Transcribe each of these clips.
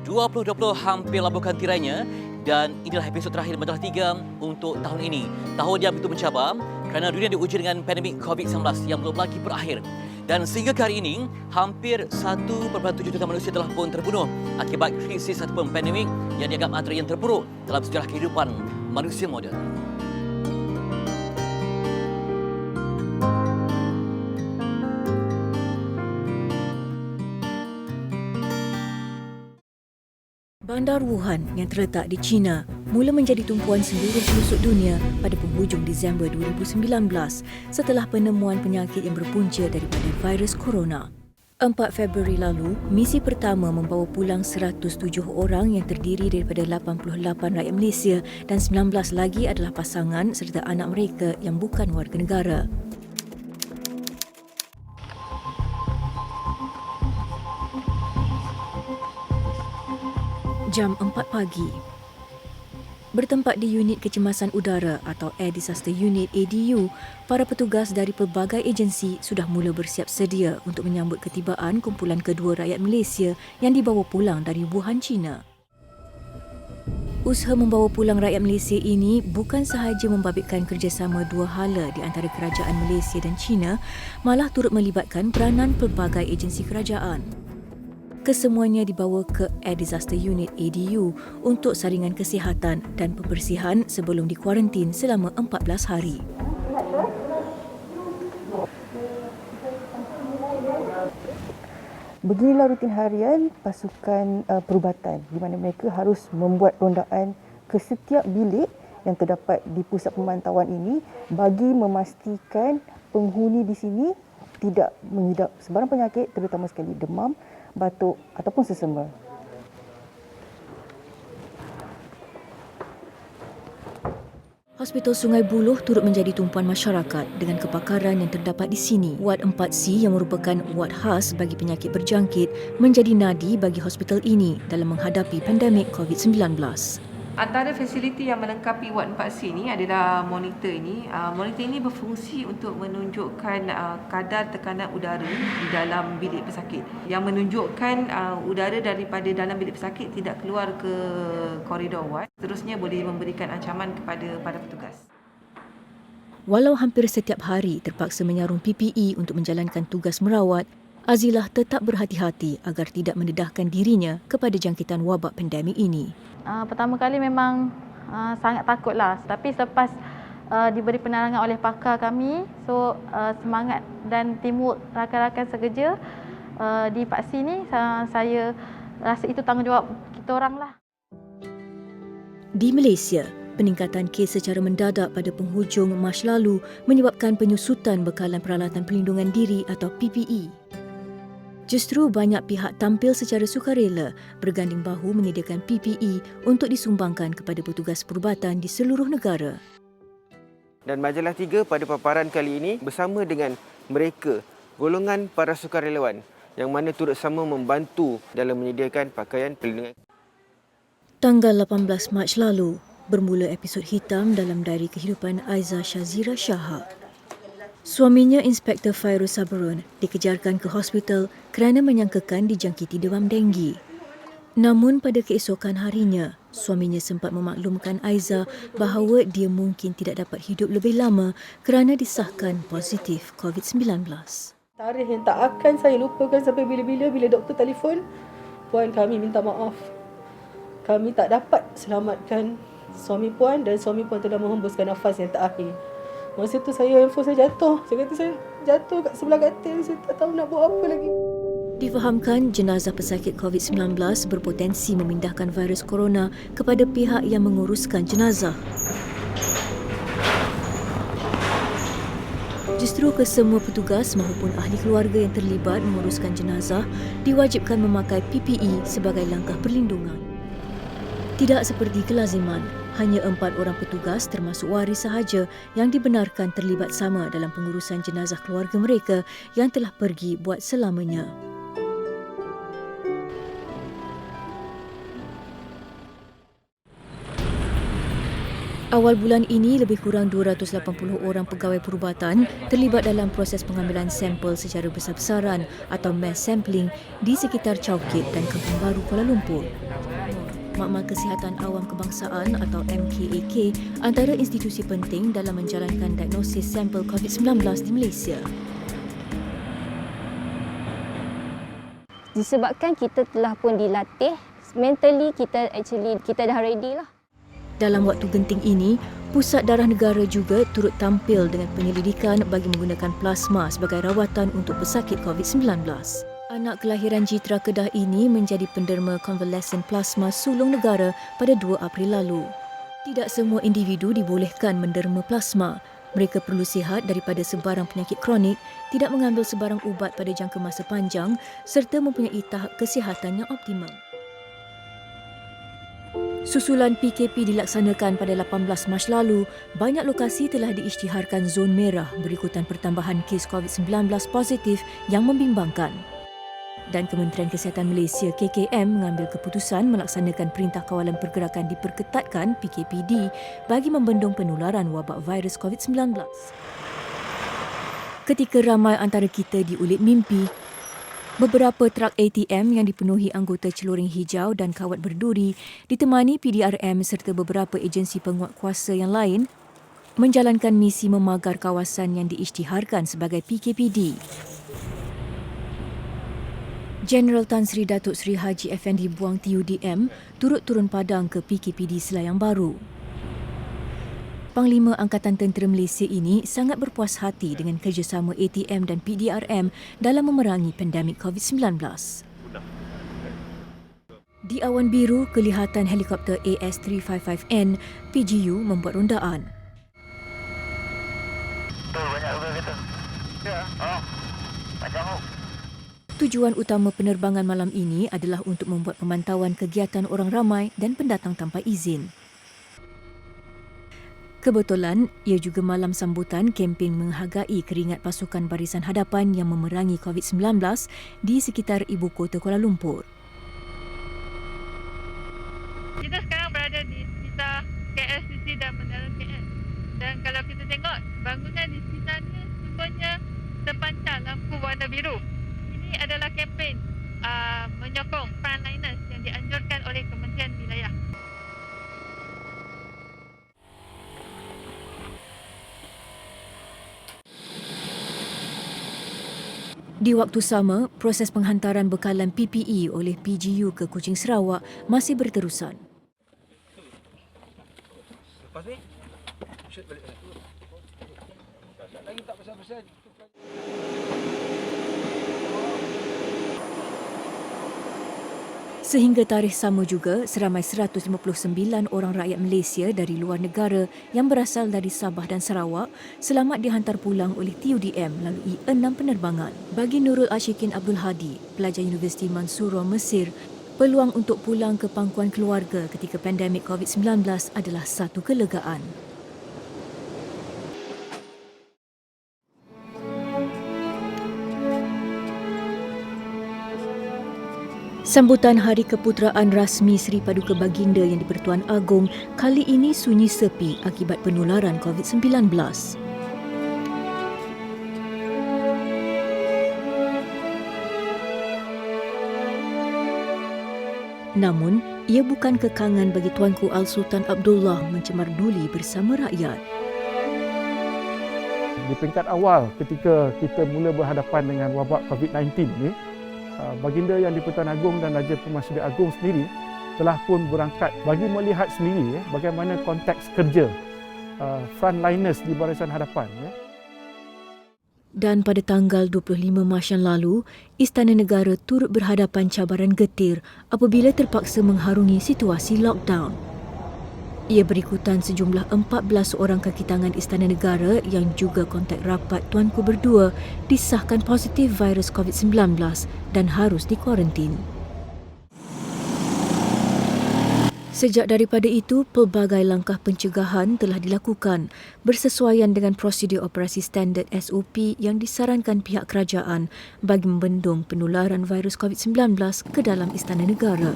2020 hampir labuhkan tirainya dan inilah episod terakhir Majalah 3 untuk tahun ini. Tahun yang begitu mencabar kerana dunia diuji dengan pandemik COVID-19 yang belum lagi berakhir. Dan sehingga ke hari ini, hampir 1.7 juta manusia telah pun terbunuh akibat krisis ataupun pandemik yang dianggap antara yang terburuk dalam sejarah kehidupan manusia moden. Bandar Wuhan yang terletak di China mula menjadi tumpuan seluruh pelosok dunia pada penghujung Disember 2019 setelah penemuan penyakit yang berpunca daripada virus corona. 4 Februari lalu, misi pertama membawa pulang 107 orang yang terdiri daripada 88 rakyat Malaysia dan 19 lagi adalah pasangan serta anak mereka yang bukan warga negara. Jam 4 pagi. Bertempat di Unit Kecemasan Udara atau Air Disaster Unit ADU, para petugas dari pelbagai agensi sudah mula bersiap sedia untuk menyambut ketibaan kumpulan kedua rakyat Malaysia yang dibawa pulang dari Wuhan, China. Usaha membawa pulang rakyat Malaysia ini bukan sahaja membabitkan kerjasama dua hala di antara kerajaan Malaysia dan China, malah turut melibatkan peranan pelbagai agensi kerajaan. Kesemuanya dibawa ke Air Disaster Unit ADU untuk saringan kesihatan dan pembersihan sebelum dikuarantin selama 14 hari. Beginilah rutin harian pasukan perubatan di mana mereka harus membuat rondaan ke setiap bilik yang terdapat di pusat pemantauan ini bagi memastikan penghuni di sini tidak mengidap sebarang penyakit, terutama sekali demam, batuk ataupun sesama. Hospital Sungai Buloh turut menjadi tumpuan masyarakat dengan kepakaran yang terdapat di sini. Wad 4C yang merupakan wad khas bagi penyakit berjangkit menjadi nadi bagi hospital ini dalam menghadapi pandemik COVID-19. Antara fasiliti yang melengkapi Wad 4C ini adalah monitor ini. Monitor ini berfungsi untuk menunjukkan kadar tekanan udara di dalam bilik pesakit yang menunjukkan udara daripada dalam bilik pesakit tidak keluar ke koridor wad. Seterusnya boleh memberikan ancaman kepada para petugas. Walau hampir setiap hari terpaksa menyarung PPE untuk menjalankan tugas merawat, Azilah tetap berhati-hati agar tidak mendedahkan dirinya kepada jangkitan wabak pandemik ini. Pertama kali memang sangat takutlah, tapi selepas diberi penerangan oleh pakar kami, so semangat dan teamwork rakan-rakan sekerja di paksi ni, saya rasa itu tanggungjawab kita oranglah. Di Malaysia, peningkatan kes secara mendadak pada penghujung Mac lalu menyebabkan penyusutan bekalan peralatan perlindungan diri atau PPE. Justru banyak pihak tampil secara sukarela berganding bahu menyediakan PPE untuk disumbangkan kepada petugas perubatan di seluruh negara. Dan Majalah 3 pada paparan kali ini bersama dengan mereka, golongan para sukarelawan yang mana turut sama membantu dalam menyediakan pakaian perlindungan. Tanggal 18 Mac lalu, bermula episod hitam dalam diari kehidupan Aiza Shazira Shahak. Suaminya, Inspektor Fairuz Sabrun, dikejarkan ke hospital kerana menyangkakan dijangkiti demam denggi. Namun pada keesokan harinya, suaminya sempat memaklumkan Aiza bahawa dia mungkin tidak dapat hidup lebih lama kerana disahkan positif COVID-19. Tarikh yang tak akan saya lupakan sampai bila-bila bila doktor telefon, Puan, kami minta maaf. Kami tak dapat selamatkan suami Puan dan suami Puan telah menghembuskan nafas yang terakhir. Masa tu handphone saya jatuh. Saya kata saya jatuh kat sebelah katil. Saya tak tahu nak buat apa lagi. Difahamkan jenazah pesakit COVID-19 berpotensi memindahkan virus corona kepada pihak yang menguruskan jenazah. Justru kesemua petugas maupun ahli keluarga yang terlibat menguruskan jenazah diwajibkan memakai PPE sebagai langkah perlindungan. Tidak seperti kelaziman, hanya 4 orang petugas termasuk waris sahaja yang dibenarkan terlibat sama dalam pengurusan jenazah keluarga mereka yang telah pergi buat selamanya. Awal bulan ini, lebih kurang 280 orang pegawai perubatan terlibat dalam proses pengambilan sampel secara besar-besaran atau mass sampling di sekitar Chowkit dan Kampung Baru Kuala Lumpur. Makmal Kesihatan Awam Kebangsaan atau MKAK antara institusi penting dalam menjalankan diagnosis sampel COVID-19 di Malaysia. Disebabkan kita telah pun dilatih, mentally kita dah ready lah. Dalam waktu genting ini, Pusat Darah Negara juga turut tampil dengan penyelidikan bagi menggunakan plasma sebagai rawatan untuk pesakit COVID-19. Anak kelahiran Jitra Kedah ini menjadi penderma convalescent plasma sulung negara pada 2 April lalu. Tidak semua individu dibolehkan menderma plasma. Mereka perlu sihat daripada sebarang penyakit kronik, tidak mengambil sebarang ubat pada jangka masa panjang serta mempunyai tahap kesihatan yang optimum. Susulan PKP dilaksanakan pada 18 Mac lalu, banyak lokasi telah diisytiharkan zon merah berikutan pertambahan kes COVID-19 positif yang membimbangkan. Dan Kementerian Kesihatan Malaysia KKM mengambil keputusan melaksanakan Perintah Kawalan Pergerakan Diperketatkan PKPD bagi membendung penularan wabak virus COVID-19. Ketika ramai antara kita diulit mimpi, beberapa trak ATM yang dipenuhi anggota celuring hijau dan kawat berduri ditemani PDRM serta beberapa agensi penguatkuasa yang lain menjalankan misi memagar kawasan yang diisytiharkan sebagai PKPD. Jeneral Tan Sri Datuk Sri Haji Effendi Buang TUDM turut turun padang ke PKPD Selayang Baru. Panglima Angkatan Tentera Malaysia ini sangat berpuas hati dengan kerjasama ATM dan PDRM dalam memerangi pandemik COVID-19. Di awan biru, kelihatan helikopter AS355N PGU membuat rondaan. Tujuan utama penerbangan malam ini adalah untuk membuat pemantauan kegiatan orang ramai dan pendatang tanpa izin. Kebetulan, ia juga malam sambutan kempen menghargai keringat pasukan Barisan Hadapan yang memerangi COVID-19 di sekitar ibu kota Kuala Lumpur. Kita sekarang berada di sekitar KLCC dan Menara KL. Dan kalau kita tengok bangunan di sekitarnya semuanya terpancar lampu warna biru. Ini adalah kempen menyokong frontliners yang dianjurkan oleh Kementerian Wilayah. Di waktu sama, proses penghantaran bekalan PPE oleh PGU ke Kuching Sarawak masih berterusan. Sehingga tarikh sama juga, seramai 159 orang rakyat Malaysia dari luar negara yang berasal dari Sabah dan Sarawak selamat dihantar pulang oleh TUDM melalui 6 penerbangan. Bagi Nurul Ashikin Abdul Hadi, pelajar Universiti Mansurah Mesir, peluang untuk pulang ke pangkuan keluarga ketika pandemik COVID-19 adalah satu kelegaan. Sambutan Hari Keputeraan rasmi Seri Paduka Baginda yang di-Pertuan Agong kali ini sunyi sepi akibat penularan COVID-19. Namun, ia bukan kekangan bagi Tuanku Al-Sultan Abdullah mencemar duli bersama rakyat. Di peringkat awal ketika kita mula berhadapan dengan wabak COVID-19 ni, Baginda Yang di-Pertuan Agong dan Raja Pemarsudi Agong sendiri telah pun berangkat bagi melihat sendiri bagaimana konteks kerja frontliners di Barisan Hadapan. Dan pada tanggal 25 Mac yang lalu, Istana Negara turut berhadapan cabaran getir apabila terpaksa mengharungi situasi lockdown. Ia berikutan sejumlah 14 orang kaki tangan Istana Negara yang juga kontak rapat Tuanku berdua disahkan positif virus COVID-19 dan harus dikuarantin. Sejak daripada itu, pelbagai langkah pencegahan telah dilakukan bersesuaian dengan prosedur operasi standard SOP yang disarankan pihak kerajaan bagi membendung penularan virus COVID-19 ke dalam Istana Negara.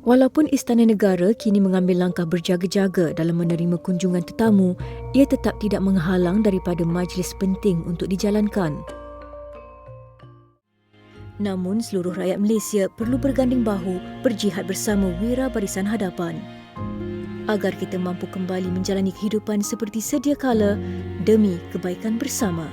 Walaupun Istana Negara kini mengambil langkah berjaga-jaga dalam menerima kunjungan tetamu, ia tetap tidak menghalang daripada majlis penting untuk dijalankan. Namun, seluruh rakyat Malaysia perlu berganding bahu berjihad bersama Wira Barisan Hadapan agar kita mampu kembali menjalani kehidupan seperti sedia kala demi kebaikan bersama.